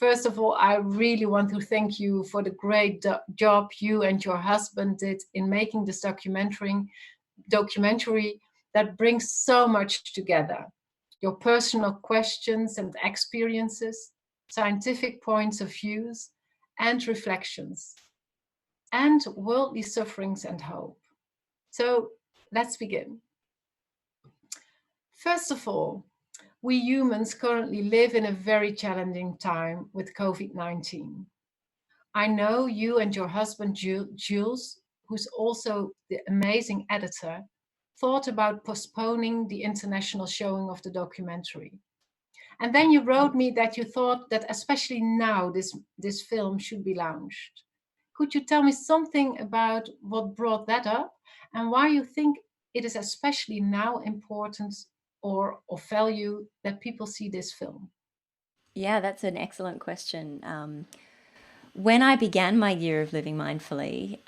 First of all, I really want to thank you for the great job you and your husband did in making this documentary that brings so much together. Your personal questions and experiences, scientific points of views and reflections, and worldly sufferings and hope. So let's begin. First of all, we humans currently live in a very challenging time with COVID-19. I know you and your husband, Jules, who's also the amazing editor, thought about postponing the international showing of the documentary. And then you wrote me that you thought that especially now this film should be launched. Could you tell me something about what brought that up and why you think it is especially now important or of value that people see this film? Yeah, that's an excellent question. When I began my year of living mindfully,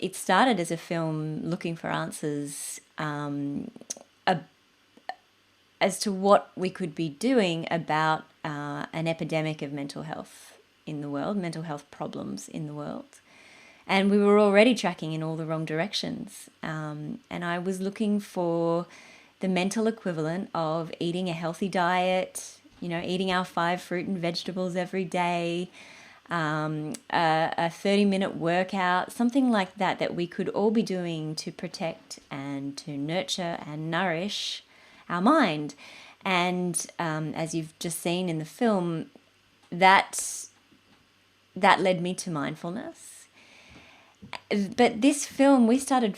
it started as a film looking for answers as to what we could be doing about an epidemic of mental health in the world, mental health problems in the world. And we were already tracking in all the wrong directions. And I was looking for the mental equivalent of eating a healthy diet, eating our 5 fruit and vegetables every day, a 30-minute workout, something like that we could all be doing to protect and to nurture and nourish our mind. And as you've just seen in the film, that led me to mindfulness. But this film, we started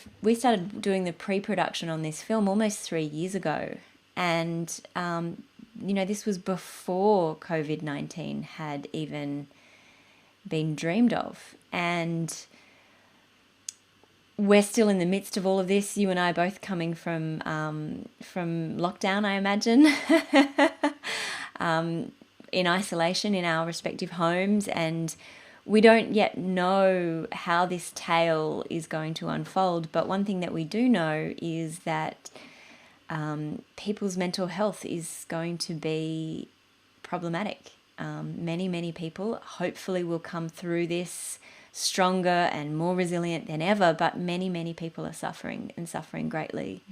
doing the pre-production on this film almost 3 years ago, and this was before COVID-19 had even been dreamed of, and we're still in the midst of all of this. You and I both coming from lockdown, I imagine, in isolation in our respective homes, and we don't yet know how this tale is going to unfold. But one thing that we do know is that people's mental health is going to be problematic. Many people hopefully will come through this stronger and more resilient than ever, but many people are suffering and suffering greatly.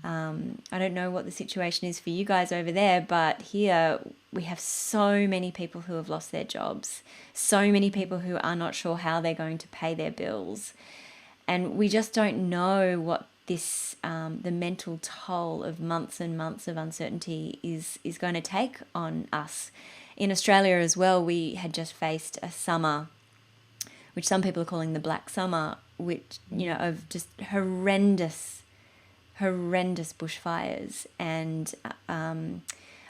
I don't know what the situation is for you guys over there, but here we have so many people who have lost their jobs, so many people who are not sure how they're going to pay their bills, and we just don't know what this the mental toll of months and months of uncertainty is going to take on us. In Australia as well, we had just faced a summer, which some people are calling the Black Summer, which, of just horrendous bushfires and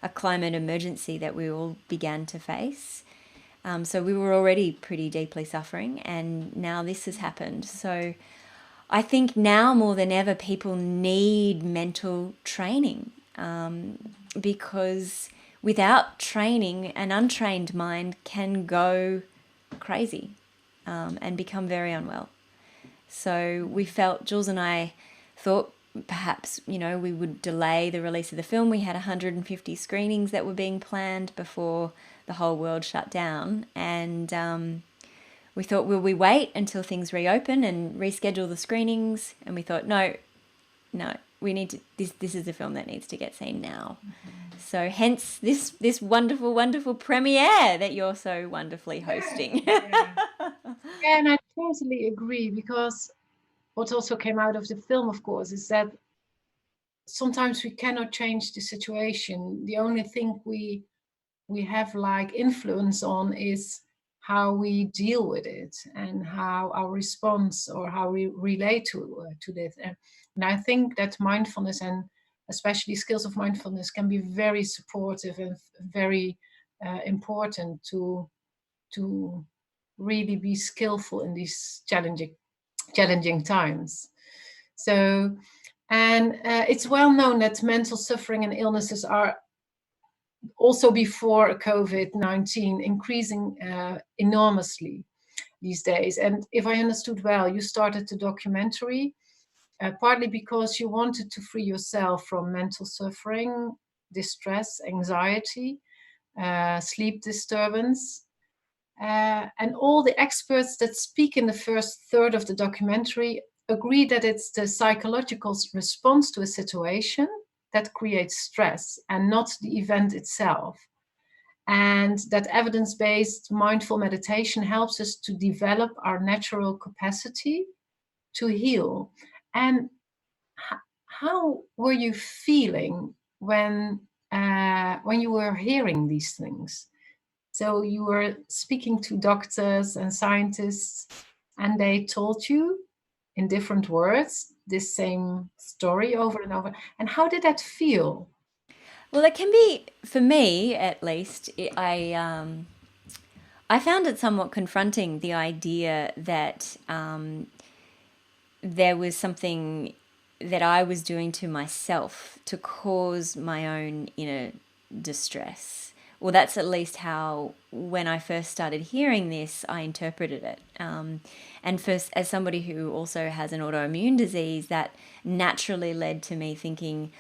a climate emergency that we all began to face. So we were already pretty deeply suffering, and now this has happened. So I think now more than ever, people need mental training, because without training, an untrained mind can go crazy and become very unwell. So we felt, Jules and I thought perhaps, we would delay the release of the film. We had 150 screenings that were being planned before the whole world shut down. And we thought, will we wait until things reopen and reschedule the screenings? And we thought, no, we need to, this is a film that needs to get seen now. So hence this wonderful premiere that you're so wonderfully hosting. Yeah, and I totally agree, because what also came out of the film, of course, is that sometimes we cannot change the situation. The only thing we have like influence on is how we deal with it and how our response or how we relate to this. And I think that mindfulness, and especially skills of mindfulness, can be very supportive and very important to really be skillful in these challenging times. So, and it's well known that mental suffering and illnesses are also before COVID-19 increasing enormously these days. And if I understood well, you started the documentary partly because you wanted to free yourself from mental suffering, distress, anxiety, sleep disturbance, And all the experts that speak in the first third of the documentary agree that it's the psychological response to a situation that creates stress and not the event itself. And that evidence based mindful meditation helps us to develop our natural capacity to heal. And how were you feeling when you were hearing these things? So you were speaking to doctors and scientists, and they told you in different words this same story over and over. And how did that feel? Well, it can be, for me at least, I found it somewhat confronting, the idea that there was something that I was doing to myself to cause my own inner distress. Well, that's at least how, when I first started hearing this, I interpreted it. And first, as somebody who also has an autoimmune disease, that naturally led to me thinking,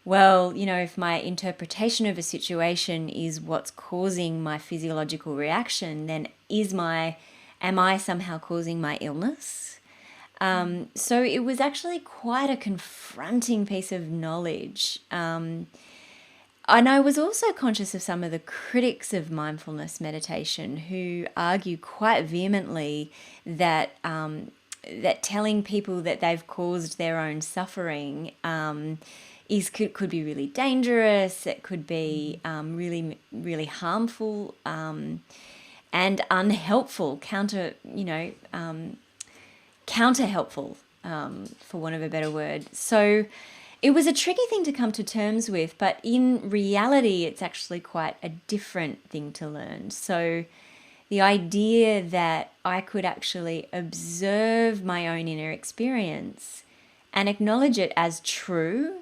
well, if my interpretation of a situation is what's causing my physiological reaction, then am I somehow causing my illness? So it was actually quite a confronting piece of knowledge. And I was also conscious of some of the critics of mindfulness meditation who argue quite vehemently that that telling people that they've caused their own suffering could be really dangerous. It could be really, really harmful and unhelpful, counter helpful, for want of a better word. So it was a tricky thing to come to terms with, but in reality, it's actually quite a different thing to learn. So the idea that I could actually observe my own inner experience and acknowledge it as true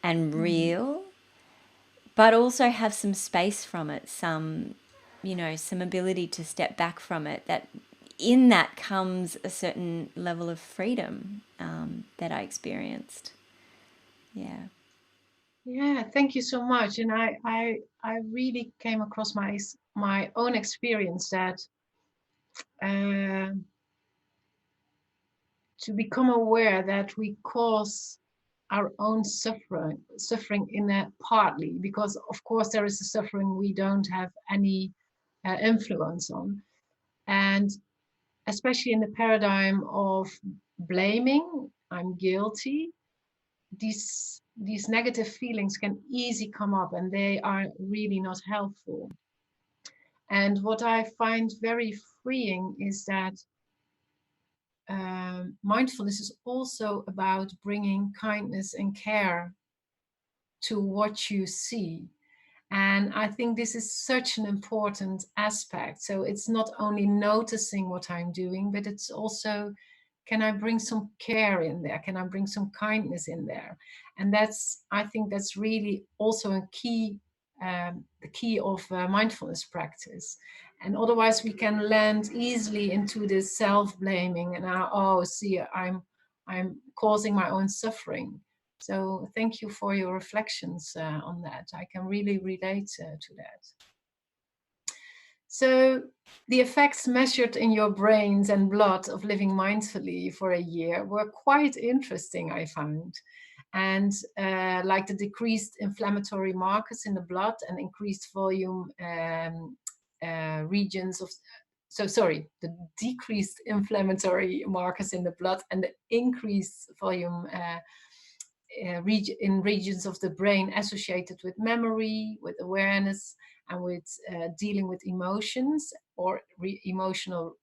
and real, but also have some space from it, some ability to step back from it, that in that comes a certain level of freedom that I experienced. Yeah. Yeah, thank you so much. And I really came across my own experience that uh, to become aware that we cause our own suffering in a partly, because of course there is a suffering we don't have any influence on, and especially in the paradigm of blaming, I'm guilty, these negative feelings can easily come up, and they are really not helpful. And what I find very freeing is that mindfulness is also about bringing kindness and care to what you see. And I think this is such an important aspect. So it's not only noticing what I'm doing, but it's also, can I bring some care in there? Can I bring some kindness in there? And I think that's really also a key, the key of mindfulness practice. And otherwise we can land easily into this self-blaming and oh, see, I'm causing my own suffering. So thank you for your reflections on that. I can really relate to that. So the effects measured in your brains and blood of living mindfully for a year were quite interesting, I found. And like the decreased inflammatory markers in the blood and increased volume regions of, so sorry, the decreased inflammatory markers in the blood and the increased volume in regions of the brain associated with memory, with awareness, and with dealing with emotions or emotional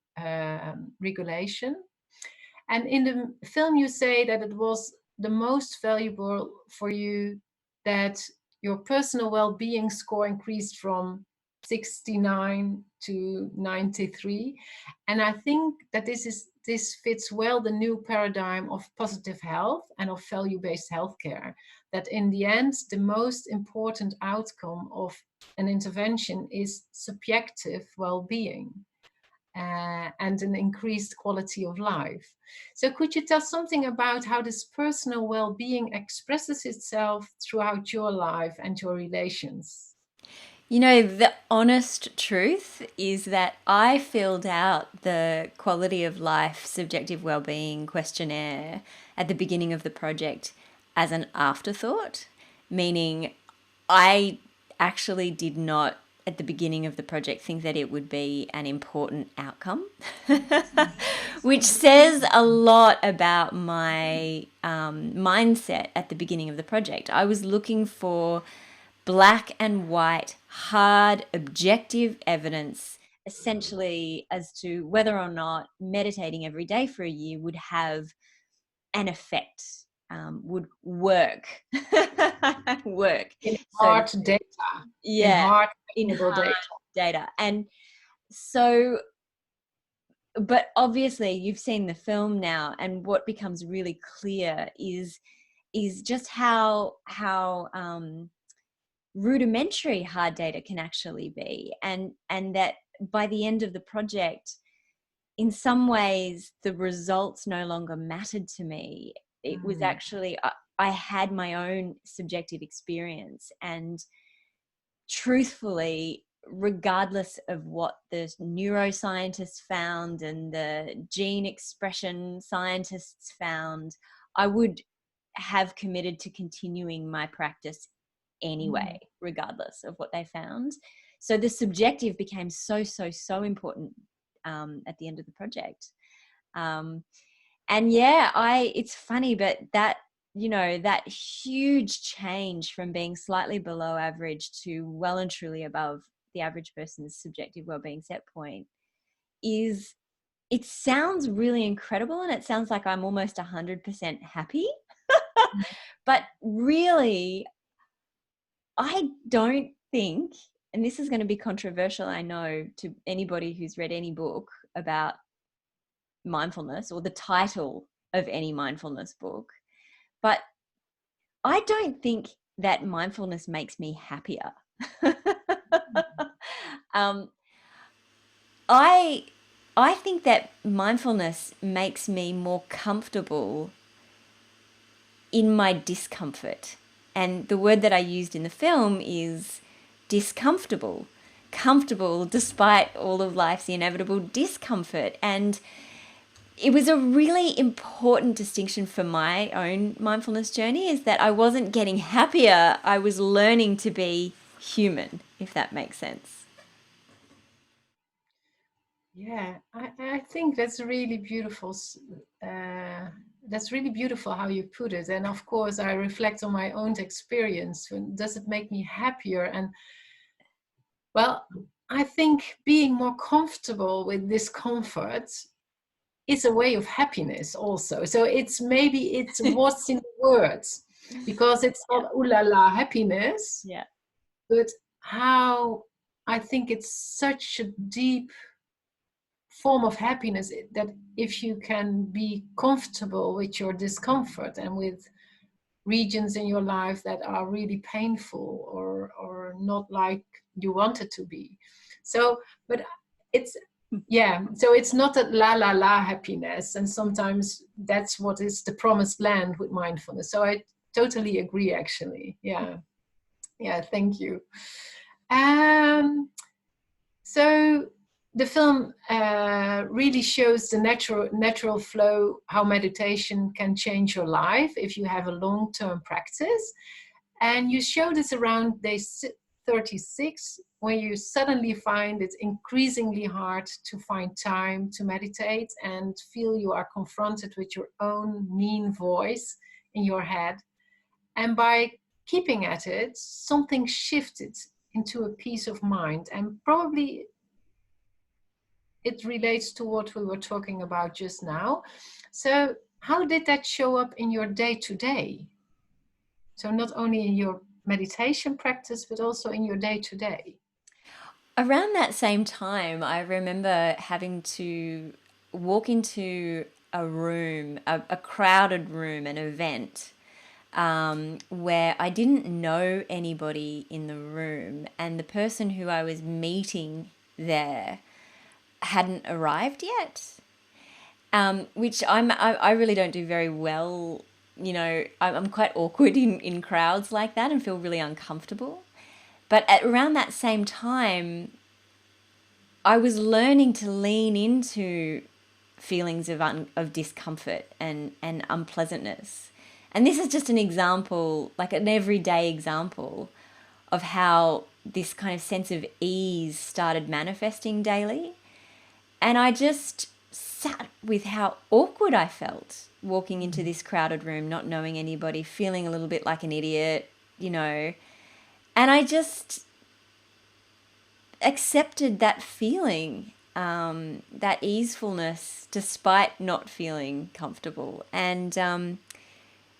regulation. And in the film, you say that it was the most valuable for you that your personal well-being score increased from 69 to 93. And I think that this fits well the new paradigm of positive health and of value-based healthcare, that in the end the most important outcome of an intervention is subjective well-being and an increased quality of life. So could you tell something about how this personal well-being expresses itself throughout your life and your relations? You know, the honest truth is that I filled out the quality of life subjective well-being questionnaire at the beginning of the project as an afterthought, meaning I actually did not at the beginning of the project think that it would be an important outcome, which says a lot about my mindset at the beginning of the project. I was looking for black and white, hard, objective evidence essentially as to whether or not meditating every day for a year would have an effect, would work, work, In so to hard speak. data, in Yeah, hard in actionable hard data. data. And so, but obviously you've seen the film now, and what becomes really clear is just how rudimentary hard data can actually be, and that by the end of the project, in some ways the results no longer mattered to me. It was Mm. actually I had my own subjective experience, and truthfully, regardless of what the neuroscientists found and the gene expression scientists found, I would have committed to continuing my practice anyway, Mm. regardless of what they found. So the subjective became so important at the end of the project. Um, and yeah, it's funny, but that, you know, that huge change from being slightly below average to well and truly above the average person's subjective well-being set point is, it sounds really incredible, and it sounds like I'm almost 100% happy. But really, I don't think, and this is going to be controversial, I know, to anybody who's read any book about mindfulness or the title of any mindfulness book, but I don't think that mindfulness makes me happier. um, I I think that mindfulness makes me more comfortable in my discomfort. And the word that I used in the film is discomfortable. Comfortable despite all of life's inevitable discomfort. And it was a really important distinction for my own mindfulness journey, is that I wasn't getting happier, I was learning to be human, if that makes sense. Yeah, I think that's really beautiful. That's really beautiful how you put it. And of course, I reflect on my own experience. Does it make me happier? And well, I think being more comfortable with discomfort is a way of happiness also. So it's maybe it's what's in the words, because it's Yeah. not ooh la la happiness, Yeah. but how I think it's such a deep form of happiness that if you can be comfortable with your discomfort and with regions in your life that are really painful or not like you want it to be. So but it's yeah, so it's not a la la la happiness, and sometimes that's what is the promised land with mindfulness. So I totally agree, actually. Yeah, yeah, thank you. um so the film really shows the natural flow, how meditation can change your life if you have a long-term practice. And you show this around day 36, when you suddenly find it increasingly hard to find time to meditate and feel you are confronted with your own mean voice in your head. And by keeping at it, something shifted into a peace of mind. And probably it relates to what we were talking about just now. So, how did that show up in your day to day? So, not only in your meditation practice, but also in your day to day. Around that same time, I remember having to walk into a room, a crowded room, an event, where I didn't know anybody in the room, and the person who I was meeting there hadn't arrived yet. Which I really don't do very well. You know, I'm quite awkward in crowds like that and feel really uncomfortable. But at around that same time, I was learning to lean into feelings of discomfort and unpleasantness. And this is just an example, like an everyday example of how this kind of sense of ease started manifesting daily. And I just sat with how awkward I felt walking into this crowded room, not knowing anybody, feeling a little bit like an idiot, you know. And I just accepted that feeling, that easefulness, despite not feeling comfortable. And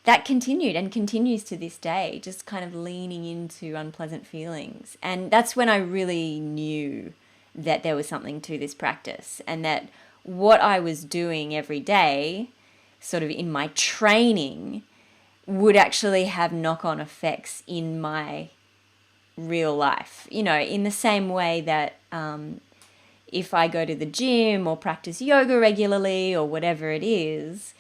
that continued and continues to this day, just kind of leaning into unpleasant feelings. And that's when I really knew that there was something to this practice, and that what I was doing every day, sort of in my training, would actually have knock-on effects in my real life. You know, in the same way that if I go to the gym or practice yoga regularly or whatever it is,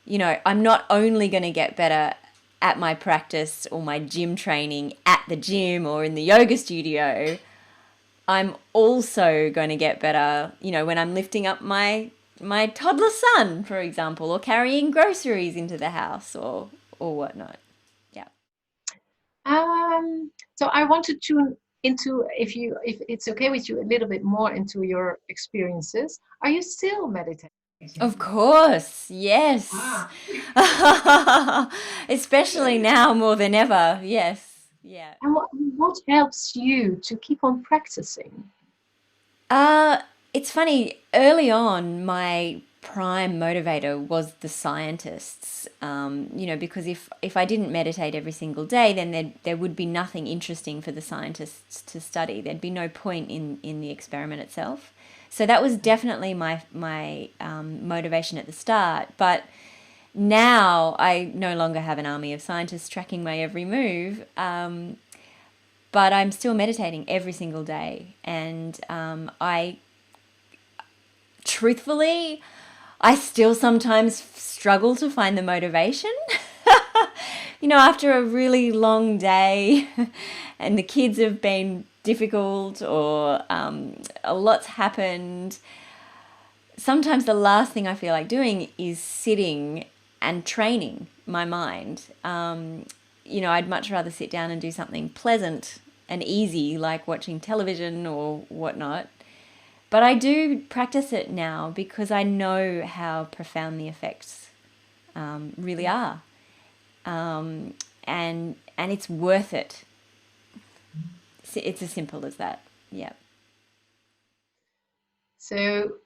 you know, I'm not only going to get better at my practice or my gym training at the gym or in the yoga studio, I'm also going to get better, you know, when I'm lifting up my toddler son, for example, or carrying groceries into the house or whatnot. Yeah. So I want to tune into, if it's okay with you, a little bit more into your experiences. Are you still meditating? Of course, yes. Especially now more than ever. Yes. Yeah. And what helps you to keep on practicing? Uh, it's funny, early on, my prime motivator was the scientists. You know, because if I didn't meditate every single day, then there would be nothing interesting for the scientists to study. There'd be no point in the experiment itself. So that was definitely my motivation at the start. But now I no longer have an army of scientists tracking my every move. But I'm still meditating every single day. And I, truthfully, I still sometimes struggle to find the motivation. You know, after a really long day and the kids have been difficult or a lot's happened, sometimes the last thing I feel like doing is sitting and training my mind. You know, I'd much rather sit down and do something pleasant and easy, like watching television or whatnot. But I do practice it now because I know how profound the effects really are, and it's worth it. It's as simple as that. Yeah. So,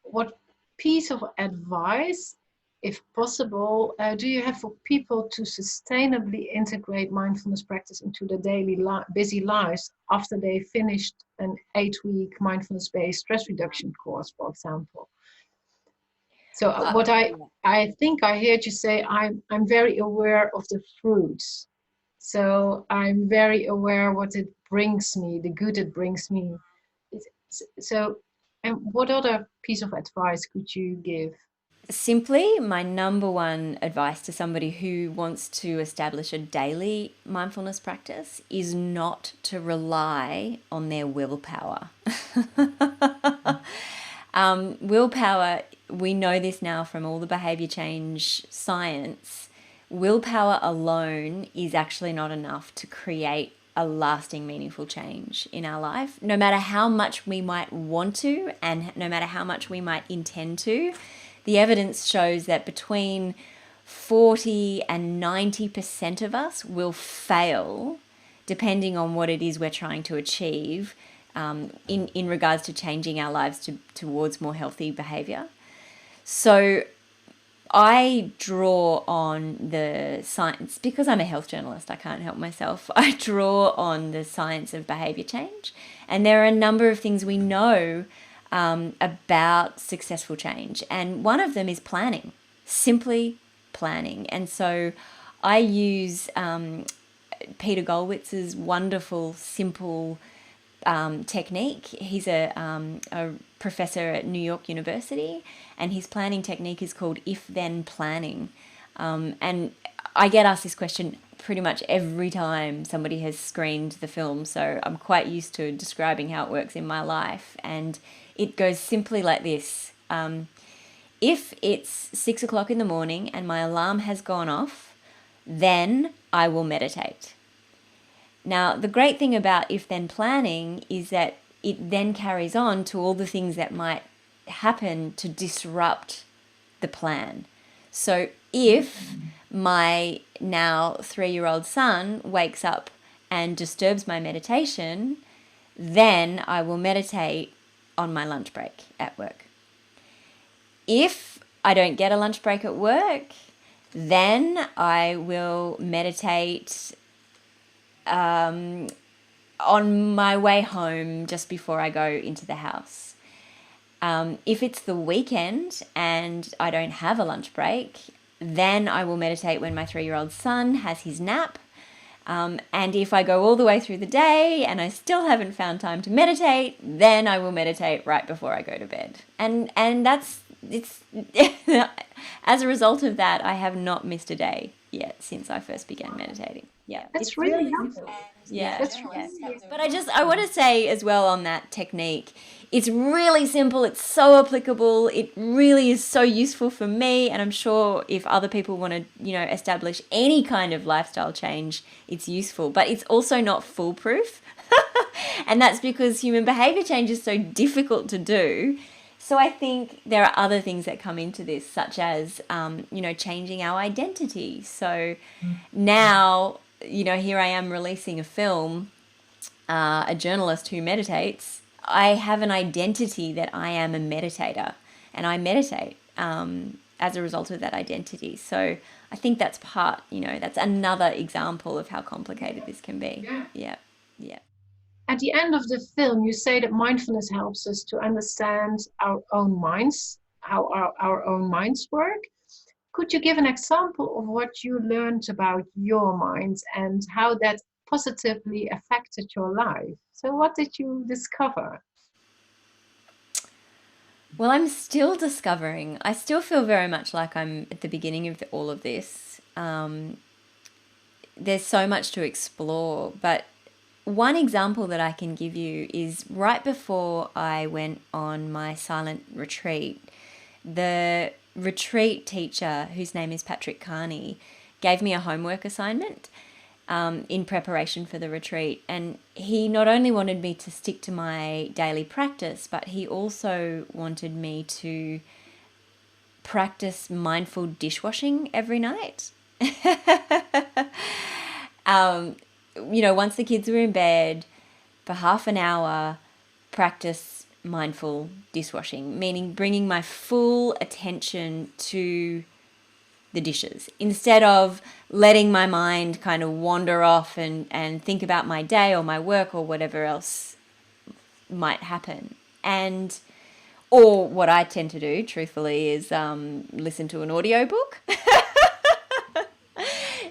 what piece of advice, if possible, do you have for people to sustainably integrate mindfulness practice into their daily busy lives after they finished an 8-week mindfulness-based stress reduction course, for example? So what I think I heard you say, I'm very aware of the fruits. So I'm very aware what it brings me, the good it brings me. So, and what other piece of advice could you give? Simply, my number one advice to somebody who wants to establish a daily mindfulness practice is not to rely on their willpower. Willpower, we know this now from all the behavior change science. Willpower alone is actually not enough to create a lasting, meaningful change in our life. No matter how much we might want to, and no matter how much we might intend to, the evidence shows that between 40 and 90% of us will fail, depending on what it is we're trying to achieve, in regards to changing our lives towards more healthy behavior. So I draw on the science, because I'm a health journalist, I can't help myself. I draw on the science of behavior change. And there are a number of things we know about successful change. And one of them is planning, simply planning. And so I use Peter Gollwitz's wonderful, simple technique. He's a professor at New York University, and his planning technique is called if-then planning. And I get asked this question pretty much every time somebody has screened the film, so I'm quite used to describing how it works in my life. And it goes simply like this. If it's 6 o'clock in the morning and my alarm has gone off, then I will meditate. Now, the great thing about if then planning is that it then carries on to all the things that might happen to disrupt the plan. So if my now 3-year-old son wakes up and disturbs my meditation, then I will meditate on my lunch break at work. If I don't get a lunch break at work, then I will meditate on my way home just before I go into the house. If it's the weekend and I don't have a lunch break, then I will meditate when my 3-year-old son has his nap. And if I go all the way through the day and I still haven't found time to meditate, then I will meditate right before I go to bed. And it's as a result of that, I have not missed a day yet since I first began meditating. Yeah, That's really helpful. yeah, That's yeah. really But I want to say as well on that technique, it's really simple. It's so applicable. It really is so useful for me. And I'm sure if other people want to, establish any kind of lifestyle change, it's useful. But it's also not foolproof. And that's because human behavior change is so difficult to do. So I think there are other things that come into this, such as, changing our identity. So now, here I am releasing a film, a journalist who meditates. I have an identity that I am a meditator, and I meditate as a result of that identity. So I think that's that's another example of how complicated this can be. Yeah. At the end of the film, you say that mindfulness helps us to understand our own minds, how our own minds work. Could you give an example of what you learned about your mind and how that positively affected your life? So what did you discover? Well, I'm still discovering. I still feel very much like I'm at the beginning of all of this. There's so much to explore, but one example that I can give you is right before I went on my silent retreat, the retreat teacher, whose name is Patrick Carney, gave me a homework assignment in preparation for the retreat. And he not only wanted me to stick to my daily practice, but he also wanted me to practice mindful dishwashing every night. Once the kids were in bed, for half an hour, practice mindful dishwashing, meaning bringing my full attention to the dishes instead of letting my mind kind of wander off and think about my day or my work or whatever else might happen. Or what I tend to do, truthfully, is listen to an audiobook.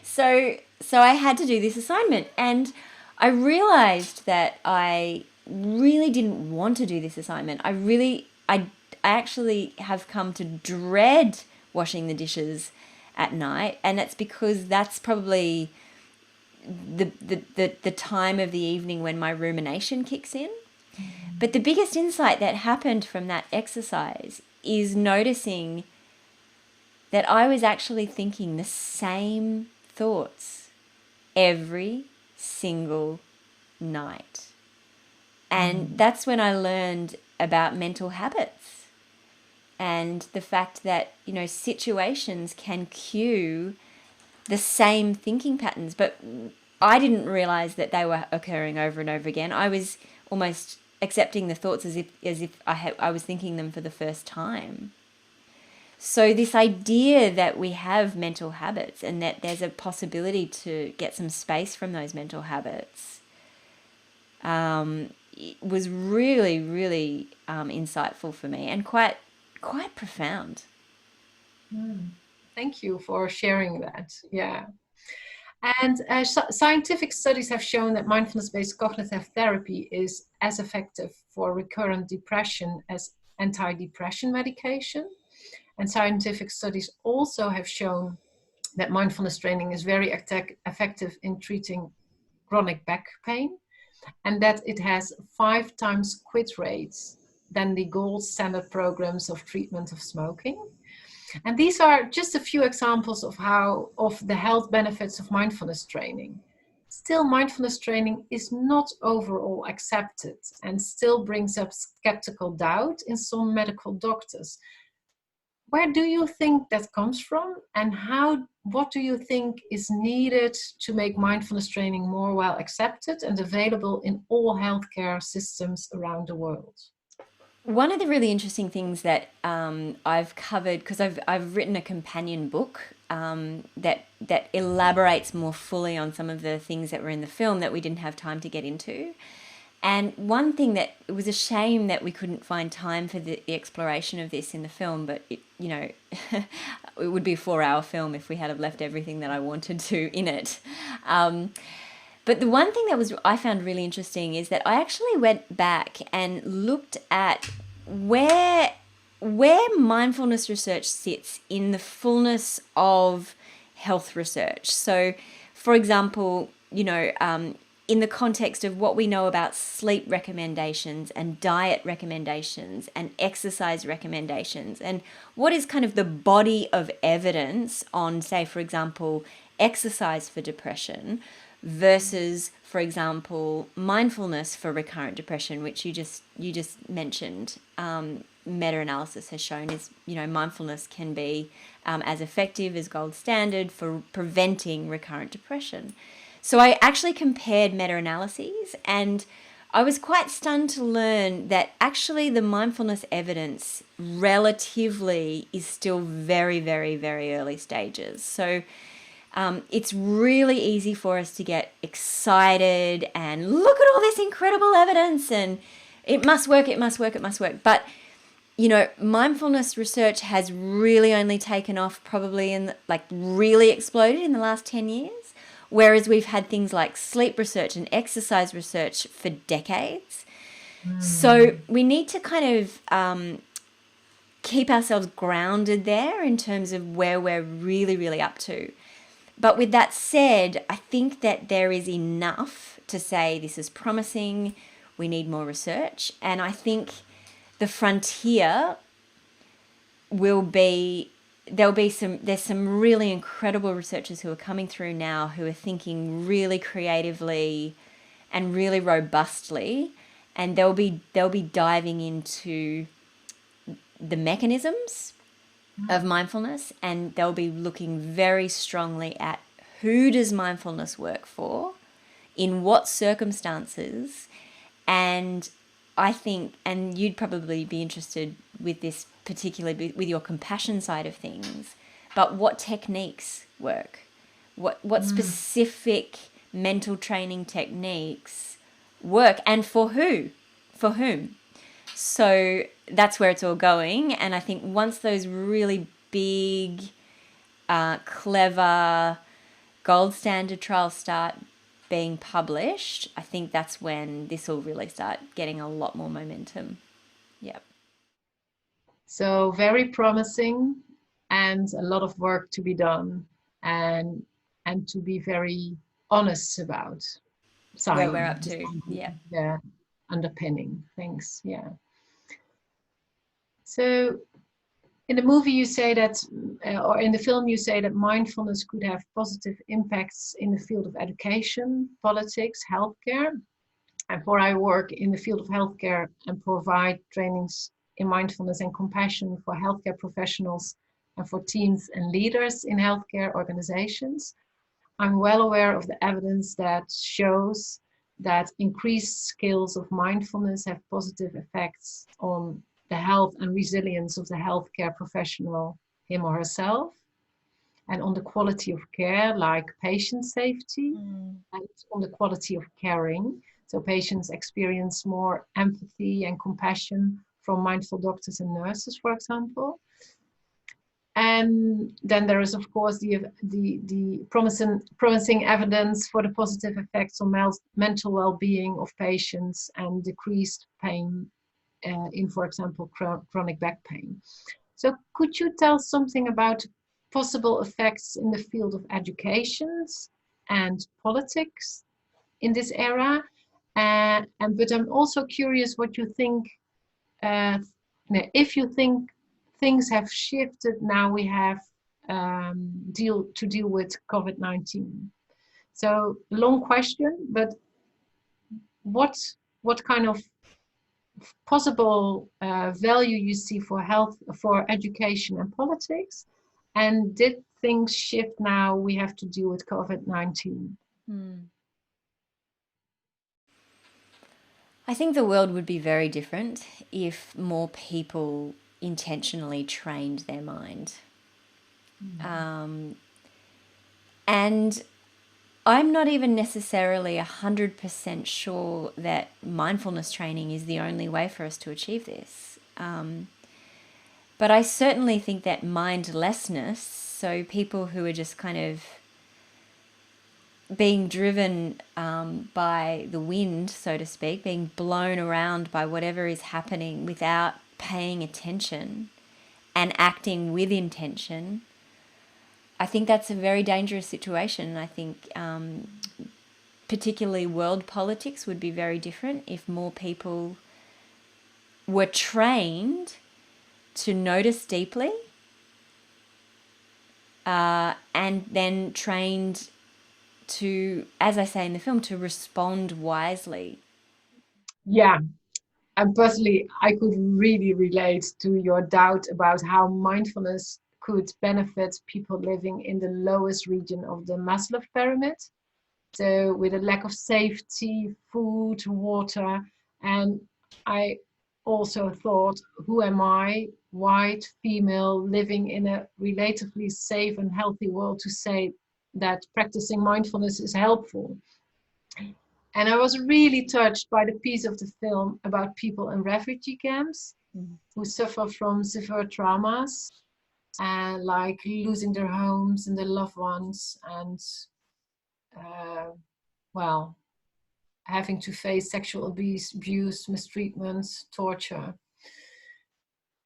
So I had to do this assignment, and I realized that I really didn't want to do this assignment. I actually have come to dread washing the dishes at night, and that's because that's probably the time of the evening when my rumination kicks in. But the biggest insight that happened from that exercise is noticing that I was actually thinking the same thoughts every single night. And that's when I learned about mental habits and the fact that, situations can cue the same thinking patterns. But I didn't realize that they were occurring over and over again. I was almost accepting the thoughts as if I was thinking them for the first time. So this idea that we have mental habits and that there's a possibility to get some space from those mental habits was really, really insightful for me and quite profound. Thank you for sharing that. Yeah. And scientific studies have shown that mindfulness-based cognitive therapy is as effective for recurrent depression as antidepressant medication. And scientific studies also have shown that mindfulness training is very effective in treating chronic back pain, and that it has 5 times quit rates than the gold standard programs of treatment of smoking. And these are just a few examples of the health benefits of mindfulness training. Still, mindfulness training is not overall accepted and still brings up skeptical doubt in some medical doctors. Where do you think that comes from, and what do you think is needed to make mindfulness training more well accepted and available in all healthcare systems around the world? One of the really interesting things that I've covered, because I've written a companion book that elaborates more fully on some of the things that were in the film that we didn't have time to get into. And one thing that it was a shame that we couldn't find time for the exploration of this in the film, but it would be a 4-hour film if we had have left everything that I wanted to in it. But the one thing that I found really interesting is that I actually went back and looked at where mindfulness research sits in the fullness of health research. So, for example, in the context of what we know about sleep recommendations and diet recommendations and exercise recommendations, and what is kind of the body of evidence on, say, for example, exercise for depression versus, for example, mindfulness for recurrent depression, which you just mentioned. Meta-analysis has shown is, mindfulness can be as effective as gold standard for preventing recurrent depression. So I actually compared meta-analyses, and I was quite stunned to learn that actually the mindfulness evidence relatively is still very, very, very early stages. So it's really easy for us to get excited and look at all this incredible evidence and it must work, it must work, it must work. But, mindfulness research has really only taken off probably really exploded in the last 10 years, whereas we've had things like sleep research and exercise research for decades. So we need to kind of keep ourselves grounded there in terms of where we're really, really up to. But with that said, I think that there is enough to say this is promising, we need more research, and I think the frontier there's some really incredible researchers who are coming through now who are thinking really creatively and really robustly, and they'll be diving into the mechanisms of mindfulness, and they'll be looking very strongly at who does mindfulness work for, in what circumstances, and I think, and you'd probably be interested with this particularly with your compassion side of things, but what techniques work? What specific mental training techniques work, and for who? For whom? So that's where it's all going. And I think once those really big, clever, gold standard trials start being published, I think that's when this will really start getting a lot more momentum. Yep. So very promising, and a lot of work to be done, and to be very honest about Where we're up science, to. Yeah. yeah, underpinning things. Yeah. So in the movie you say that, or in the film you say that mindfulness could have positive impacts in the field of education, politics, healthcare. And for I work in the field of healthcare and provide trainings in mindfulness and compassion for healthcare professionals and for teams and leaders in healthcare organizations. I'm well aware of the evidence that shows that increased skills of mindfulness have positive effects on the health and resilience of the healthcare professional, him or herself, and on the quality of care, like patient safety, and on the quality of caring. So patients experience more empathy and compassion from mindful doctors and nurses, for example. And then there is, of course, the promising evidence for the positive effects on mental well-being of patients and decreased pain in, for example, chronic back pain. So could you tell something about possible effects in the field of education and politics in this era. But I'm also curious what you think, if you think things have shifted now we have to deal with COVID-19. So long question, but what what kind of possible value you see for health, for education and politics, and did things shift now we have to deal with COVID-19? I think the world would be very different if more people intentionally trained their mind. And I'm not even necessarily 100% sure that mindfulness training is the only way for us to achieve this. But I certainly think that mindlessness, so people who are just kind of being driven by the wind, so to speak, being blown around by whatever is happening without paying attention and acting with intention, I think that's a very dangerous situation. I think particularly world politics would be very different if more people were trained to notice deeply and then trained to, as I say in the film, to respond wisely. Yeah, and personally, I could really relate to your doubt about how mindfulness could benefit people living in the lowest region of the Maslow pyramid. So, with a lack of safety, food, water. And I also thought, who am I, white, female, living in a relatively safe and healthy world, to say that practicing mindfulness is helpful? And I was really touched by the piece of the film about people in refugee camps who suffer from severe traumas and like losing their homes and their loved ones, and uh, well, having to face sexual abuse, mistreatment, torture.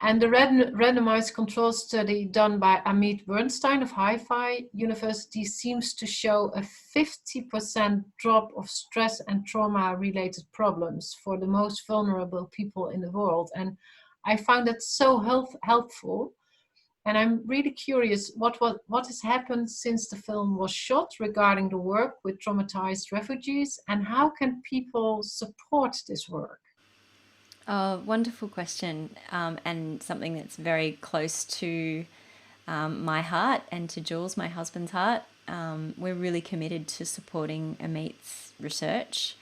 And the randomized control study done by Amit Bernstein of Haifa University seems to show a 50% drop of stress and trauma-related problems for the most vulnerable people in the world. And I found that so helpful. And I'm really curious what has happened since the film was shot regarding the work with traumatized refugees, and how can people support this work? Oh, wonderful question, and something that's very close to my heart and to Jules, my husband's heart. We're really committed to supporting Amit's research.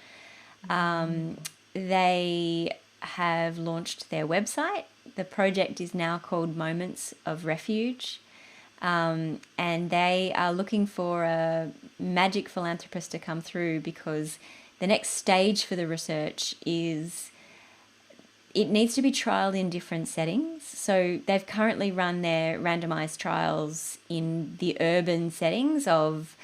They have launched their website. The project is now called Moments of Refuge. And they are looking for a magic philanthropist to come through, because the next stage for the research is it needs to be trialed in different settings. So they've currently run their randomized trials in the urban settings of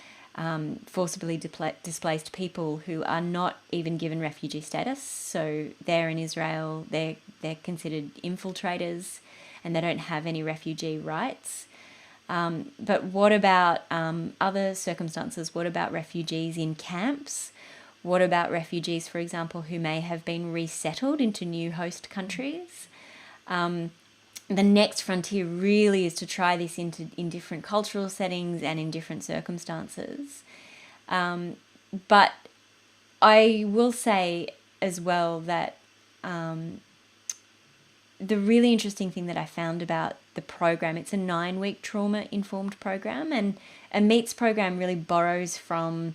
forcibly displaced people who are not even given refugee status. So they're in Israel, they're considered infiltrators, and they don't have any refugee rights. But what about other circumstances? What about refugees in camps? What about refugees, for example, who may have been resettled into new host countries? The next frontier really is to try this in different cultural settings and in different circumstances. But I will say as well that the really interesting thing that I found about the program, it's a 9-week trauma-informed program, and Amit's program really borrows from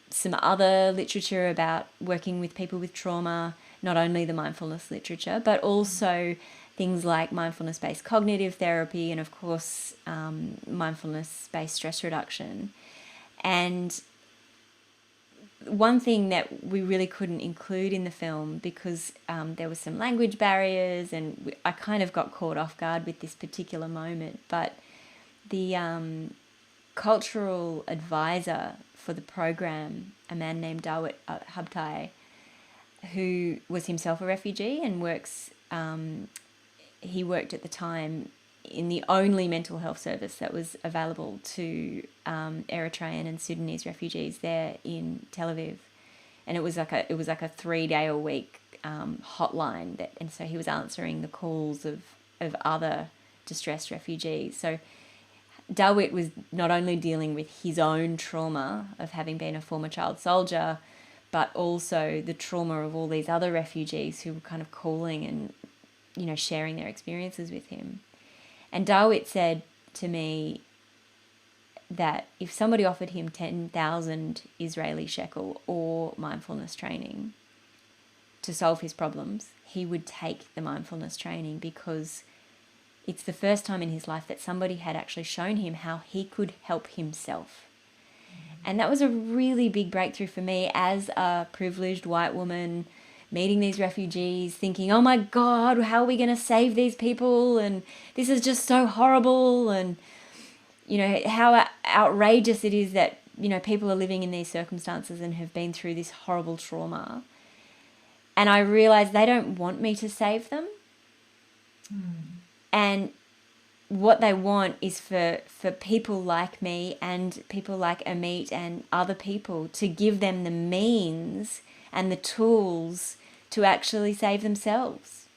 some other literature about working with people with trauma, not only the mindfulness literature, but also things like mindfulness-based cognitive therapy and, of course, mindfulness-based stress reduction. And one thing that we really couldn't include in the film because there were some language barriers, and I kind of got caught off guard with this particular moment, but the cultural advisor for the program, a man named Dawit Habtai, who was himself a refugee and he worked at the time in the only mental health service that was available to Eritrean and Sudanese refugees there in Tel Aviv, and it was like a 3 day a week hotline that, and so he was answering the calls of other distressed refugees. So Dawit was not only dealing with his own trauma of having been a former child soldier, but also the trauma of all these other refugees who were kind of calling and, sharing their experiences with him. And Dawit said to me that if somebody offered him 10,000 Israeli shekel or mindfulness training to solve his problems, he would take the mindfulness training, because it's the first time in his life that somebody had actually shown him how he could help himself. And that was a really big breakthrough for me as a privileged white woman meeting these refugees, thinking, oh my God, how are we going to save these people? And this is just so horrible. And, how outrageous it is that, people are living in these circumstances and have been through this horrible trauma. And I realized they don't want me to save them. And what they want is for people like me and people like Amit and other people to give them the means and the tools to actually save themselves.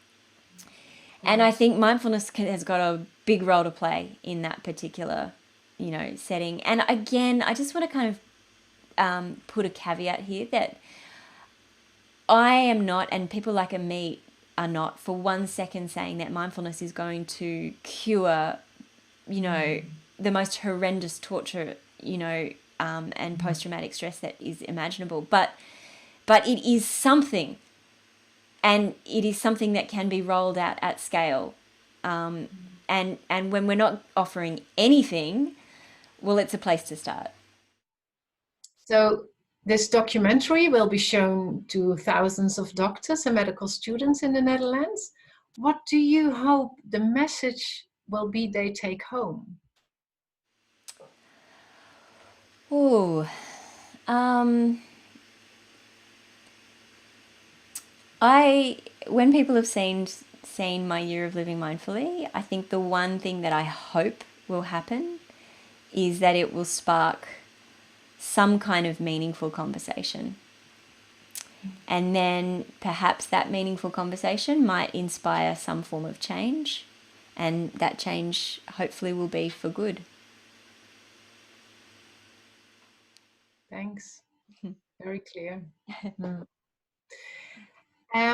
And I think mindfulness has got a big role to play in that particular, setting. And again, I just want to kind of put a caveat here that I am not, and people like Amit are not, for 1 second saying that mindfulness is going to cure, the most horrendous torture, and post-traumatic stress that is imaginable. But it is something, and it is something that can be rolled out at scale. And when we're not offering anything, well, it's a place to start. So this documentary will be shown to thousands of doctors and medical students in the Netherlands. What do you hope the message will be they take home? When people have seen my year of living mindfully, I think the one thing that I hope will happen is that it will spark some kind of meaningful conversation. And then perhaps that meaningful conversation might inspire some form of change, and that change hopefully will be for good. Thanks. Very clear.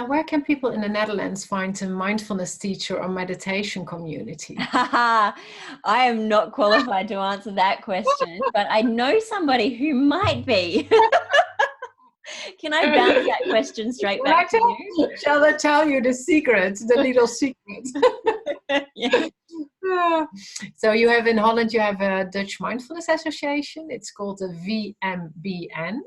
Where can people in the Netherlands find a mindfulness teacher or meditation community? I am not qualified to answer that question, but I know somebody who might be. Can I bounce that question straight back to you? Shall I tell you the secret, the little secret? Yeah. So you have in Holland, you have a Dutch Mindfulness Association. It's called the VMBN.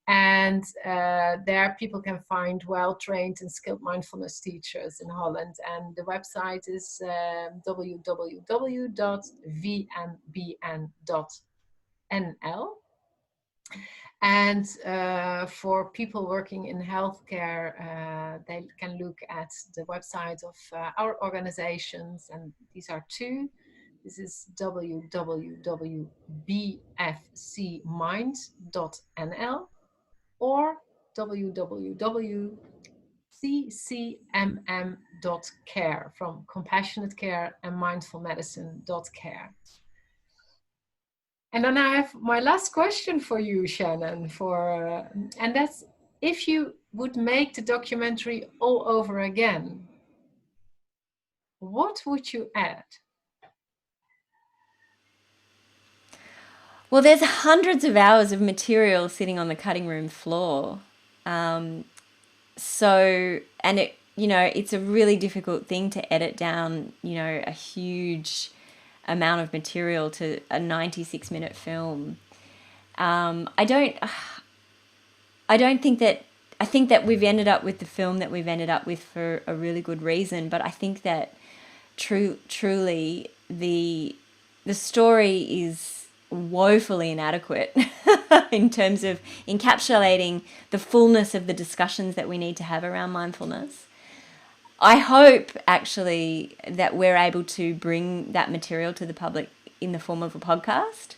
And there people can find well-trained and skilled mindfulness teachers in Holland. And the website is www.vmbn.nl. And for people working in healthcare, they can look at the website of our organizations, and these are two. This is www.bfcmind.nl or www.ccmm.care, from compassionate care and mindful medicine.care. And then I have my last question for you, Shannon, and that's, if you would make the documentary all over again, what would you add? Well, there's hundreds of hours of material sitting on the cutting room floor. So, and it's a really difficult thing to edit down, a huge amount of material to a 96-minute film. I think that we've ended up with the film that we've ended up with for a really good reason, but I think that truly the story is woefully inadequate in terms of encapsulating the fullness of the discussions that we need to have around mindfulness. I hope actually that we're able to bring that material to the public in the form of a podcast.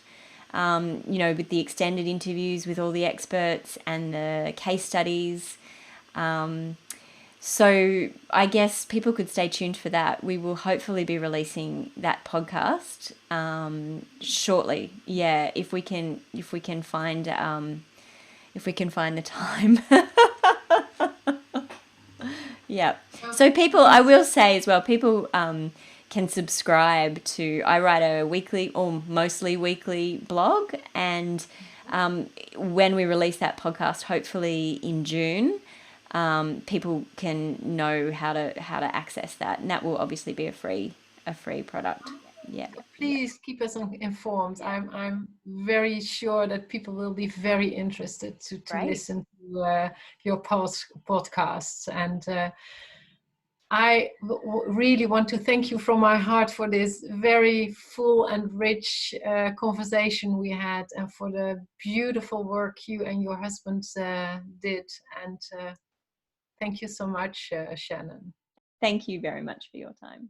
With the extended interviews with all the experts and the case studies. So I guess people could stay tuned for that. We will hopefully be releasing that podcast shortly. Yeah, if we can find the time. Yeah. So people, I will say as well, people can subscribe to. I write a weekly or mostly weekly blog, and when we release that podcast, hopefully in June, people can know how to access that, and that will obviously be a free product. Yeah. Please keep us informed. I'm very sure that people will be very interested to Great. listen to your podcasts. And I really want to thank you from my heart for this very full and rich conversation we had, and for the beautiful work you and your husband did. And thank you so much, Shannon. Thank you very much for your time.